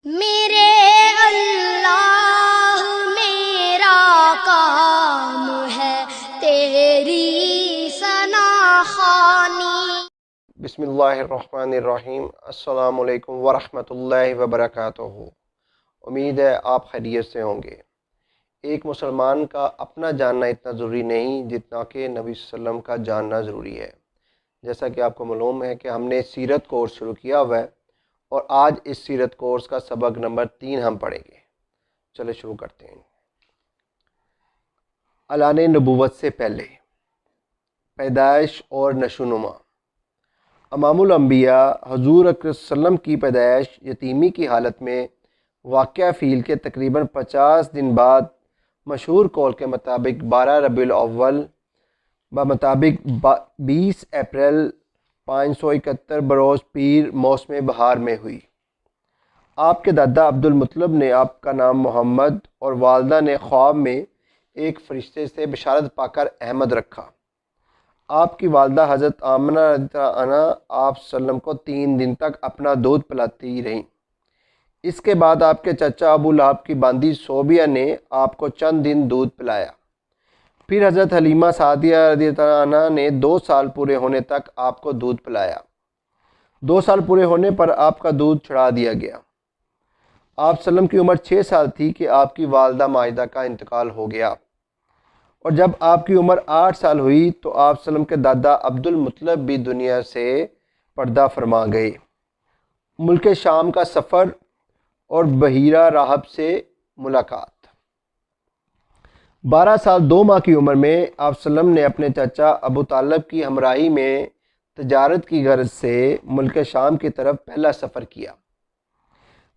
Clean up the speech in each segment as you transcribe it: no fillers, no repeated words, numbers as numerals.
میرے اللہ میرا کام ہے تیری ثنا خوانی۔ بسم اللہ الرحمن الرحیم۔ السلام علیکم ورحمۃ اللہ وبرکاتہ۔ امید ہے آپ خیریت سے ہوں گے۔ ایک مسلمان کا اپنا جاننا اتنا ضروری نہیں جتنا کہ نبی صلی اللہ علیہ وسلم کا جاننا ضروری ہے۔ جیسا کہ آپ کو معلوم ہے کہ ہم نے سیرت کورس شروع کیا ہوا ہے اور آج اس سیرت کورس کا سبق نمبر 3 ہم پڑھیں گے۔ چلے شروع کرتے ہیں۔ اعلان نبوت سے پہلے، پیدائش اور نشوونما۔ امام الانبیاء حضور اکرم صلی اللہ علیہ وسلم کی پیدائش یتیمی کی حالت میں واقعہ فیل کے تقریباً 50 دن بعد مشہور قول کے مطابق 12 ربیع الاول بمطابق 20 اپریل 571 بروز پیر موسم بہار میں ہوئی۔ آپ کے دادا عبد المطلب نے آپ کا نام محمد اور والدہ نے خواب میں ایک فرشتے سے بشارت پا کر احمد رکھا۔ آپ کی والدہ حضرت آمنہ رضی اللہ عنہا آپ صلی اللہ علیہ وسلم کو 3 دن تک اپنا دودھ پلاتی رہیں۔ اس کے بعد آپ کے چچا ابو لہب کی باندی صوبیہ نے آپ کو چند دن دودھ پلایا۔ پھر حضرت حلیمہ سعدیہ رضی اللہ عنہا نے 2 سال پورے ہونے تک آپ کو دودھ پلایا۔ 2 سال پورے ہونے پر آپ کا دودھ چھڑا دیا گیا۔ آپ صلی اللہ علیہ وسلم کی عمر 6 سال تھی کہ آپ کی والدہ ماجدہ کا انتقال ہو گیا، اور جب آپ کی عمر 8 سال ہوئی تو آپ صلی اللہ علیہ وسلم کے دادا عبد المطلب بھی دنیا سے پردہ فرما گئے۔ ملک شام کا سفر اور بحیرہ راہب سے ملاقات۔ 12 سال 2 ماہ کی عمر میں آپ صلی اللہ علیہ وسلم نے اپنے چچا ابو طالب کی ہمراہی میں تجارت کی غرض سے ملک شام کی طرف پہلا سفر کیا۔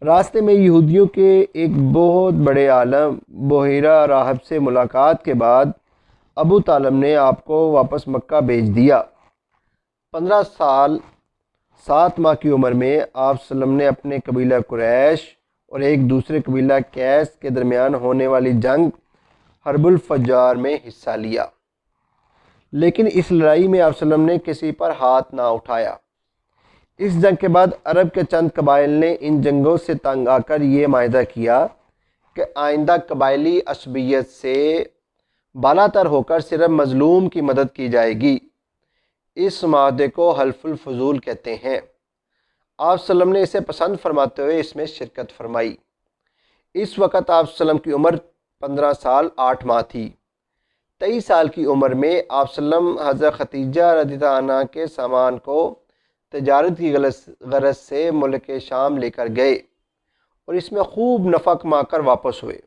راستے میں یہودیوں کے ایک بہت بڑے عالم بحیرہ راہب سے ملاقات کے بعد ابو طالب نے آپ کو واپس مکہ بھیج دیا۔ 15 سال 7 ماہ کی عمر میں آپ صلی اللہ علیہ وسلم نے اپنے قبیلہ قریش اور ایک دوسرے قبیلہ کیس کے درمیان ہونے والی جنگ حرب الفجار میں حصہ لیا، لیکن اس لڑائی میں آپ صلی اللہ علیہ وسلم نے کسی پر ہاتھ نہ اٹھایا۔ اس جنگ کے بعد عرب کے چند قبائل نے ان جنگوں سے تنگ آ کر یہ معاہدہ کیا کہ آئندہ قبائلی عصبیت سے بالاتر ہو کر صرف مظلوم کی مدد کی جائے گی۔ اس معاہدے کو حلف الفضول کہتے ہیں۔ آپ صلی اللہ علیہ وسلم نے اسے پسند فرماتے ہوئے اس میں شرکت فرمائی۔ اس وقت آپ صلی اللہ علیہ وسلم کی عمر 15 سال 8 ماہ تھی۔ 23 سال کی عمر میں آپ صلی اللہ علیہ وسلم حضرت خدیجہ رضی اللہ عنہا کے سامان کو تجارت کی غرض سے ملک شام لے کر گئے اور اس میں خوب نفع کما کر واپس ہوئے۔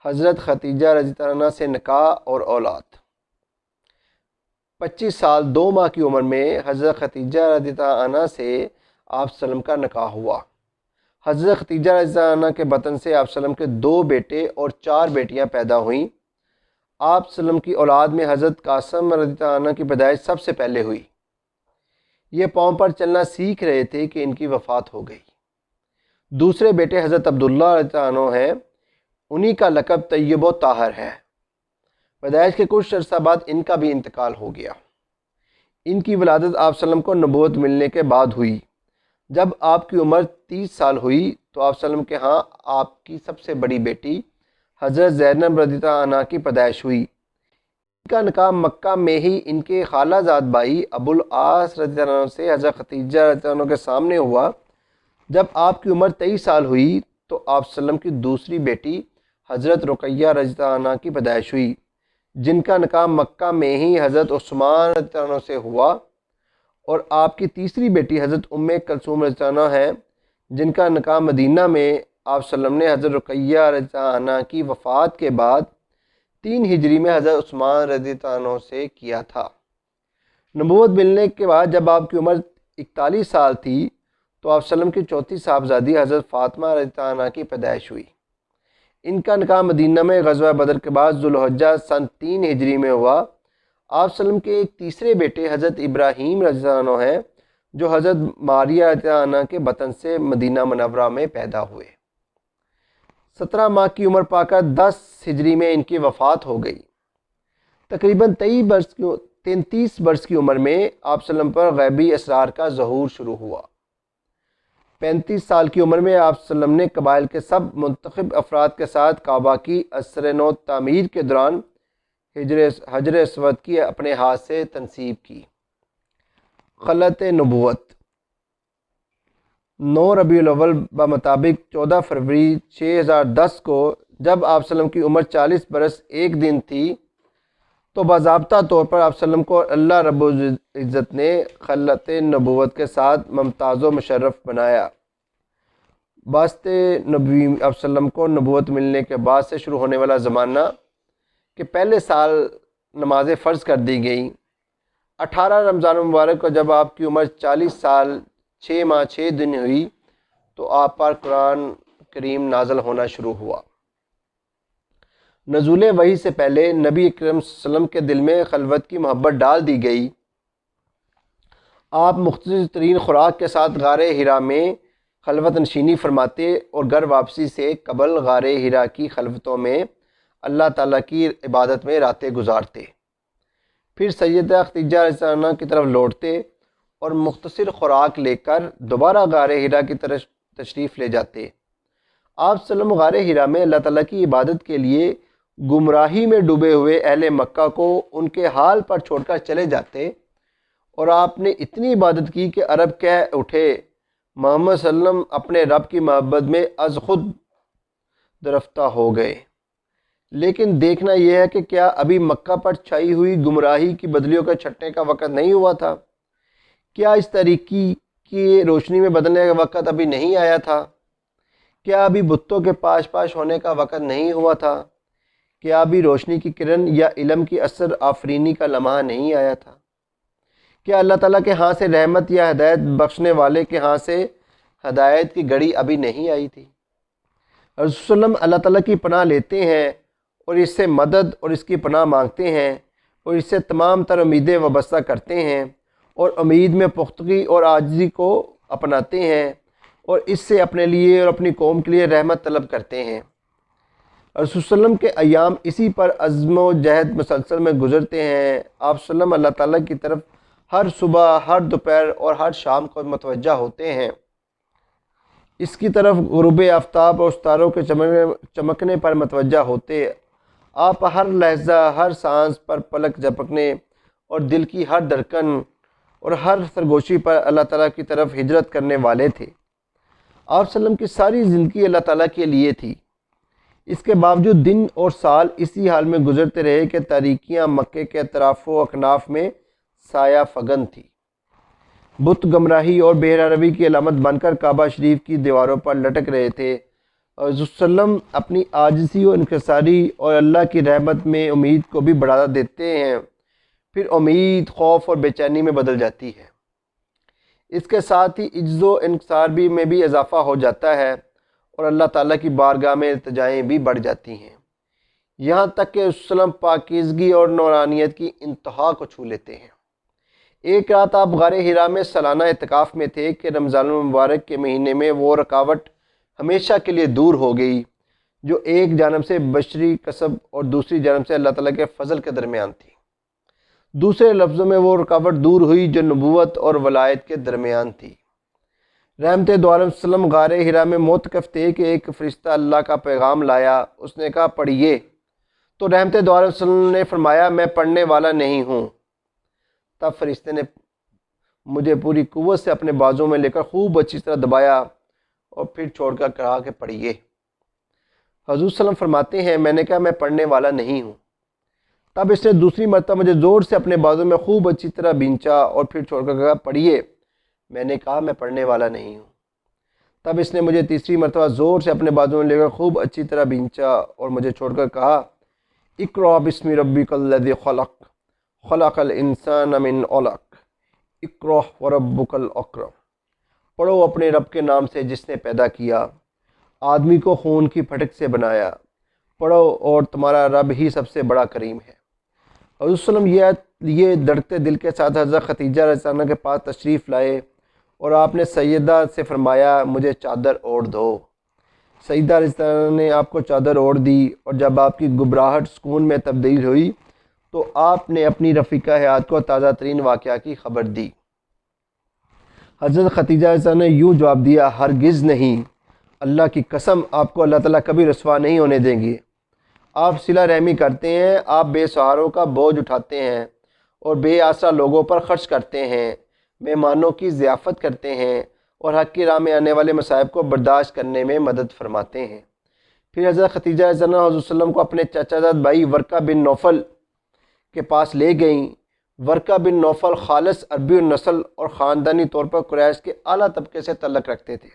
حضرت خدیجہ رضی اللہ عنہا سے نکاح اور اولاد۔ 25 سال 2 ماہ کی عمر میں حضرت خدیجہ رضی اللہ عنہا سے آپ صلی اللہ علیہ وسلم کا نکاح ہوا۔ حضرت خدیجہ رضی اللہ عنہا کے بطن سے آپ صلی اللہ علیہ وسلم کے 2 بیٹے اور 4 بیٹیاں پیدا ہوئیں۔ آپ صلی اللہ علیہ وسلم کی اولاد میں حضرت قاسم رضی اللہ عنہ کی پیدائش سب سے پہلے ہوئی۔ یہ پاؤں پر چلنا سیکھ رہے تھے کہ ان کی وفات ہو گئی۔ دوسرے بیٹے حضرت عبداللہ رضی اللہ عنہ ہیں، انہی کا لقب طیب و طاہر ہے۔ پیدائش کے کچھ عرصہ بعد ان کا بھی انتقال ہو گیا۔ ان کی ولادت آپ صلی اللہ علیہ وسلم کو نبوت ملنے کے بعد ہوئی۔ جب آپ کی عمر 30 سال ہوئی تو آپ صلی اللہ علیہ وسلم کے ہاں آپ کی سب سے بڑی بیٹی حضرت زینب رضی اللہ عنہا کی پیدائش ہوئی۔ ان کا نکاح مکہ میں ہی ان کے خالہ زاد بھائی ابو العاص رضی اللہ عنہ سے حضرت خدیجہ رضی اللہ عنہ کے سامنے ہوا۔ جب آپ کی عمر 23 سال ہوئی تو آپ صلی اللہ علیہ وسلم کی دوسری بیٹی حضرت رقیہ رضی اللہ عنہ کی پیدائش ہوئی، جن کا نکاح مکہ میں ہی حضرت عثمان رضی اللہ عنہ سے ہوا، اور آپ کی تیسری بیٹی حضرت ام کلثوم رضی اللہ عنہ ہے، جن کا نکاح مدینہ میں آپ صلی اللہ علیہ وسلم نے حضرت رقیہ رضی اللہ عنہ کی وفات کے بعد 3 ہجری میں حضرت عثمان رضی اللہ عنہ سے کیا تھا۔ نبوت ملنے کے بعد جب آپ کی عمر 41 سال تھی تو آپ صلی اللہ علیہ وسلم کی چوتھی صاحبزادی حضرت فاطمہ رضی اللہ عنہ کی پیدائش ہوئی۔ ان کا نکاح مدینہ میں غزوہ بدر کے بعد ذوالحجہ سن 3 ہجری میں ہوا۔ آپ صلی اللہ علیہ وسلم کے ایک تیسرے بیٹے حضرت ابراہیم رضی اللہ عنہ ہیں، جو حضرت ماریہ رضی اللہ عنہ کے بطن سے مدینہ منورہ میں پیدا ہوئے۔ 17 ماہ کی عمر پا کر 10 ہجری میں ان کی وفات ہو گئی۔ تقریباً 33 برس کی عمر میں آپ صلی اللہ علیہ وسلم پر غیبی اسرار کا ظہور شروع ہوا۔ 35 سال کی عمر میں آپ صلی اللہ علیہ وسلم نے قبائل کے سب منتخب افراد کے ساتھ کعبہ کی عصر نو تعمیر کے دوران حجر اسود کی اپنے ہاتھ سے تنصیب کی۔ خلعت نبوت 9 ربیع الاول بمطابق 14 فروری 6010 کو جب آپ صلی اللہ علیہ وسلم کی عمر 40 برس 1 دن تھی تو باضابطہ طور پر آپ صلی اللہ علیہ وسلم کو اللہ رب العزت نے خلعت نبوت کے ساتھ ممتاز و مشرف بنایا۔ باسط نبوی آپ صلی اللہ علیہ وسلم کو نبوت ملنے کے بعد سے شروع ہونے والا زمانہ کہ پہلے سال نمازیں فرض کر دی گئیں۔ 18 رمضان مبارک کو جب آپ کی عمر 40 سال 6 ماہ 6 دن ہوئی تو آپ پر قرآن کریم نازل ہونا شروع ہوا۔ نزول وحی سے پہلے نبی اکرم صلی اللہ علیہ وسلم کے دل میں خلوت کی محبت ڈال دی گئی۔ آپ مختصر ترین خوراک کے ساتھ غار حرا میں خلوت نشینی فرماتے اور گھر واپسی سے قبل غار حرا کی خلوتوں میں اللہ تعالیٰ کی عبادت میں راتیں گزارتے، پھر سیدہ خدیجہ رضی اللہ عنہا کی طرف لوٹتے اور مختصر خوراک لے کر دوبارہ غار حرا کی طرف تشریف لے جاتے۔ آپ صلی اللہ علیہ وسلم غار حرا میں اللہ تعالیٰ کی عبادت کے لیے گمراہی میں ڈوبے ہوئے اہل مکہ کو ان کے حال پر چھوڑ کر چلے جاتے، اور آپ نے اتنی عبادت کی کہ عرب کہہ اٹھے محمد صلی اللہ علیہ وسلم اپنے رب کی محبت میں از خود درفتہ ہو گئے۔ لیکن دیکھنا یہ ہے کہ کیا ابھی مکہ پر چھائی ہوئی گمراہی کی بدلیوں کا چھٹنے کا وقت نہیں ہوا تھا؟ کیا اس تاریکی کی روشنی میں بدلنے کا وقت ابھی نہیں آیا تھا؟ کیا ابھی بتوں کے پاش پاش ہونے کا وقت نہیں ہوا تھا؟ کیا ابھی روشنی کی کرن یا علم کی اثر آفرینی کا لمحہ نہیں آیا تھا؟ کیا اللہ تعالیٰ کے ہاں سے رحمت یا ہدایت بخشنے والے کے ہاں سے ہدایت کی گھڑی ابھی نہیں آئی تھی؟ رسول صلی اللہ علیہ وسلم اللہ تعالیٰ کی پناہ لیتے ہیں اور اس سے مدد اور اس کی پناہ مانگتے ہیں اور اس سے تمام تر امیدیں وابستہ کرتے ہیں اور امید میں پختگی اور عاجزی کو اپناتے ہیں اور اس سے اپنے لیے اور اپنی قوم کے لیے رحمت طلب کرتے ہیں۔ رسول صلی اللہ علیہ وسلم کے ایام اسی پر عزم و جہد مسلسل میں گزرتے ہیں۔ آپ صلی اللہ علیہ وسلم اللہ تعالیٰ کی طرف ہر صبح، ہر دوپہر اور ہر شام کو متوجہ ہوتے ہیں۔ اس کی طرف غروب آفتاب اور ستاروں کے چمکنے پر متوجہ ہوتے۔ آپ ہر لحظہ، ہر سانس پر پلک جھپکنے اور دل کی ہر دھڑکن اور ہر سرگوشی پر اللہ تعالیٰ کی طرف ہجرت کرنے والے تھے۔ آپ صلی اللہ علیہ وسلم کی ساری زندگی اللہ تعالیٰ کے لیے تھی۔ اس کے باوجود دن اور سال اسی حال میں گزرتے رہے کہ تاریکیاں مکے کے اطراف و اکناف میں سایہ فگن تھی۔ بت گمراہی اور بے روی کی علامت بن کر کعبہ شریف کی دیواروں پر لٹک رہے تھے، اور رسول صلی اللہ علیہ وسلم اپنی عاجزی و انکساری اور اللہ کی رحمت میں امید کو بھی بڑھا دیتے ہیں، پھر امید خوف اور بے چینی میں بدل جاتی ہے۔ اس کے ساتھ ہی عجز و انکسار میں بھی اضافہ ہو جاتا ہے اور اللہ تعالیٰ کی بارگاہ میں التجائیں بھی بڑھ جاتی ہیں، یہاں تک کہ رسول صلی اللہ علیہ وسلم پاکیزگی اور نورانیت کی انتہا کو چھو لیتے ہیں۔ ایک رات آپ غار حرا میں سالانہ اعتکاف میں تھے کہ رمضان المبارک کے مہینے میں وہ رکاوٹ ہمیشہ کے لیے دور ہو گئی جو ایک جانب سے بشری کسب اور دوسری جانب سے اللہ تعالیٰ کے فضل کے درمیان تھی۔ دوسرے لفظوں میں وہ رکاوٹ دور ہوئی جو نبوت اور ولایت کے درمیان تھی۔ رحمت دو عالم صلی اللہ علیہ وسلم غار حرا میں معتکف تھے کہ ایک فرشتہ اللہ کا پیغام لایا۔ اس نے کہا پڑھیے، تو رحمت دو عالم صلی اللہ علیہ وسلم نے فرمایا میں پڑھنے والا نہیں ہوں۔ تب فرشتے نے مجھے پوری قوت سے اپنے بازوں میں لے کر خوب اچھی طرح دبایا اور پھر چھوڑ کر کہا کہ پڑھیے۔ حضور صلی اللہ علیہ وسلم فرماتے ہیں میں نے کہا میں پڑھنے والا نہیں ہوں۔ تب اس نے دوسری مرتبہ مجھے زور سے اپنے بازوں میں خوب اچھی طرح بھینچا اور پھر چھوڑ کر کہا پڑھیے۔ میں نے کہا میں پڑھنے والا نہیں ہوں۔ تب اس نے مجھے تیسری مرتبہ زور سے اپنے بازوں میں لے کر خوب اچھی طرح بھینچا اور مجھے چھوڑ کر کہا اقرأ بسم ربک الذی خلق خلق الانسان من علق اقرأ وربک الاکرم، پڑھو اپنے رب کے نام سے جس نے پیدا کیا، آدمی کو خون کی پھٹک سے بنایا، پڑھو اور تمہارا رب ہی سب سے بڑا کریم ہے۔ حضور صلی اللہ علیہ وسلم یہ دھڑکتے دل کے ساتھ حضرت خدیجہ رضی اللہ عنہا کے پاس تشریف لائے اور آپ نے سیدہ سے فرمایا مجھے چادر اوڑھ دو۔ سیدہ رضی اللہ عنہا نے آپ کو چادر اوڑھ دی، اور جب آپ کی گھبراہٹ سکون میں تبدیل ہوئی تو آپ نے اپنی رفیقہ حیات کو تازہ ترین واقعہ کی خبر دی۔ حضرت ختیجہ رضی اللہ عنہا نے یوں جواب دیا، ہرگز نہیں، اللہ کی قسم آپ کو اللہ تعالیٰ کبھی رسوا نہیں ہونے دیں گے۔ آپ صلہ رحمی کرتے ہیں، آپ بے سہاروں کا بوجھ اٹھاتے ہیں اور بے آسرا لوگوں پر خرچ کرتے ہیں، مہمانوں کی ضیافت کرتے ہیں اور حق کی راہ میں آنے والے مصائب کو برداشت کرنے میں مدد فرماتے ہیں۔ پھر حضرت ختیجہ رضی اللہ عنہا حضور صلی اللہ علیہ وسلم کو اپنے چچا زاد بھائی ورقہ بن نوفل کے پاس لے گئیں۔ ورقہ بن نوفل خالص عربی النسل اور خاندانی طور پر قریش کے اعلیٰ طبقے سے تعلق رکھتے تھے،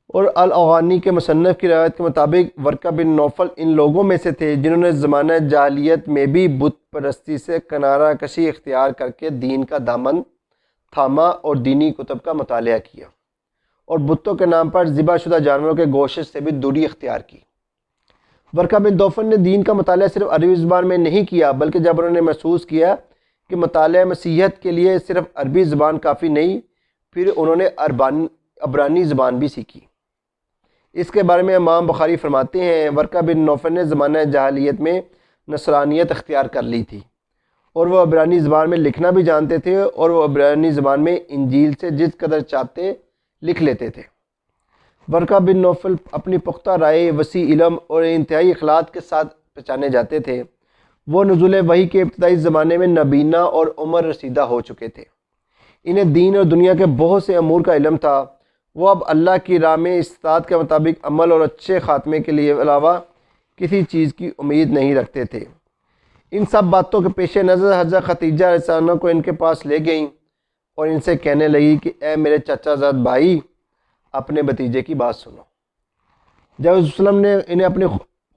اور الاغانی کے مصنف کی روایت کے مطابق ورقہ بن نوفل ان لوگوں میں سے تھے جنہوں نے زمانہ جاہلیت میں بھی بت پرستی سے کنارہ کشی اختیار کر کے دین کا دامن تھاما اور دینی کتب کا مطالعہ کیا، اور بتوں کے نام پر ذبح شدہ جانوروں کے گوشت سے بھی دوری اختیار کی۔ ورقہ بن نوفل نے دین کا مطالعہ صرف عربی زبان میں نہیں کیا، بلکہ جب انہوں نے محسوس کیا کہ مطالعہ مسیحیت کے لیے صرف عربی زبان کافی نہیں، پھر انہوں نے عبرانی زبان بھی سیکھی۔ اس کے بارے میں امام بخاری فرماتے ہیں، ورقہ بن نوفل نے زمانہ جاہلیت میں نصرانیت اختیار کر لی تھی، اور وہ عبرانی زبان میں لکھنا بھی جانتے تھے، اور وہ عبرانی زبان میں انجیل سے جس قدر چاہتے لکھ لیتے تھے۔ ورقہ بن نوفل اپنی پختہ رائے، وسیع علم اور انتہائی اخلاق کے ساتھ پہچانے جاتے تھے۔ وہ نزول وحی کے ابتدائی زمانے میں نابینا اور عمر رسیدہ ہو چکے تھے۔ انہیں دین اور دنیا کے بہت سے امور کا علم تھا۔ وہ اب اللہ کی راہ میں استطاعت کے مطابق عمل اور اچھے خاتمے کے لیے علاوہ کسی چیز کی امید نہیں رکھتے تھے۔ ان سب باتوں کے پیش نظر حضرت ختیجہ رضی اللہ عنہا کو ان کے پاس لے گئیں اور ان سے کہنے لگی کہ اے میرے چچا زاد بھائی، اپنے بھتیجے کی بات سنو۔ جب حضور صلی اللہ علیہ وسلم نے انہیں اپنی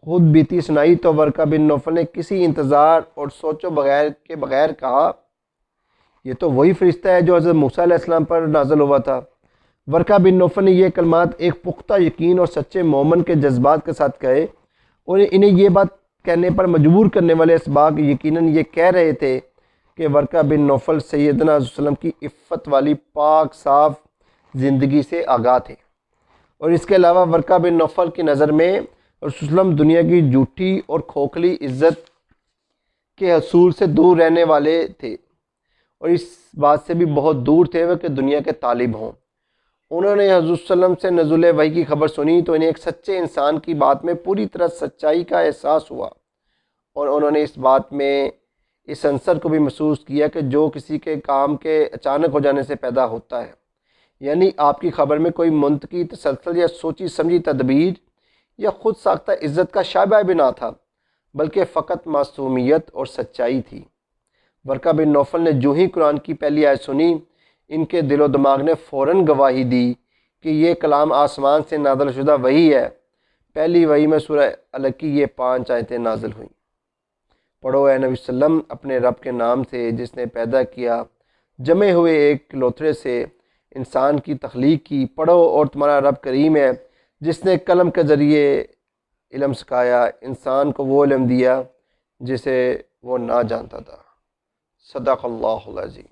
خود بیتی سنائی تو ورقہ بن نوفل نے کسی انتظار اور سوچو بغیر کہا، یہ تو وہی فرشتہ ہے جو حضرت موسیٰ علیہ السلام پر نازل ہوا تھا۔ ورقہ بن نوفل نے یہ کلمات ایک پختہ یقین اور سچے مومن کے جذبات کے ساتھ کہے، اور انہیں یہ بات کہنے پر مجبور کرنے والے اسباق یقیناً یہ کہہ رہے تھے کہ ورقہ بن نوفل سیدنا حضور صلی اللہ علیہ وسلم کی عفت والی پاک صاف زندگی سے آگاہ تھے، اور اس کے علاوہ ورقہ بن نوفل کی نظر میں رسول صلی اللہ علیہ وسلم دنیا کی جھوٹی اور کھوکھلی عزت کے حصول سے دور رہنے والے تھے، اور اس بات سے بھی بہت دور تھے وہ کہ دنیا کے طالب ہوں۔ انہوں نے حضور صلی اللہ علیہ وسلم سے نزول وحی کی خبر سنی تو انہیں ایک سچے انسان کی بات میں پوری طرح سچائی کا احساس ہوا، اور انہوں نے اس بات میں اس عنصر کو بھی محسوس کیا کہ جو کسی کے کام کے اچانک ہو جانے سے پیدا ہوتا ہے، یعنی آپ کی خبر میں کوئی منطقی تسلسل یا سوچی سمجھی تدبیر یا خود ساختہ عزت کا شائبہ بھی نہ تھا، بلکہ فقط معصومیت اور سچائی تھی۔ ورقہ بن نوفل نے جو ہی قرآن کی پہلی آیت سنی، ان کے دل و دماغ نے فوراً گواہی دی کہ یہ کلام آسمان سے نازل شدہ وحی ہے۔ پہلی وحی میں سورہ الگ کی یہ 5 آیتیں نازل ہوئیں۔ پڑھو اے نبی صلی اللہ علیہ وسلم، اپنے رب کے نام سے جس نے پیدا کیا جمے ہوئے ایک لوتھڑے سے انسان کی تخلیق کی۔ پڑھو اور تمہارا رب کریم ہے جس نے قلم کے ذریعے علم سکھایا، انسان کو وہ علم دیا جسے وہ نہ جانتا تھا۔ صدق اللہ العظیم۔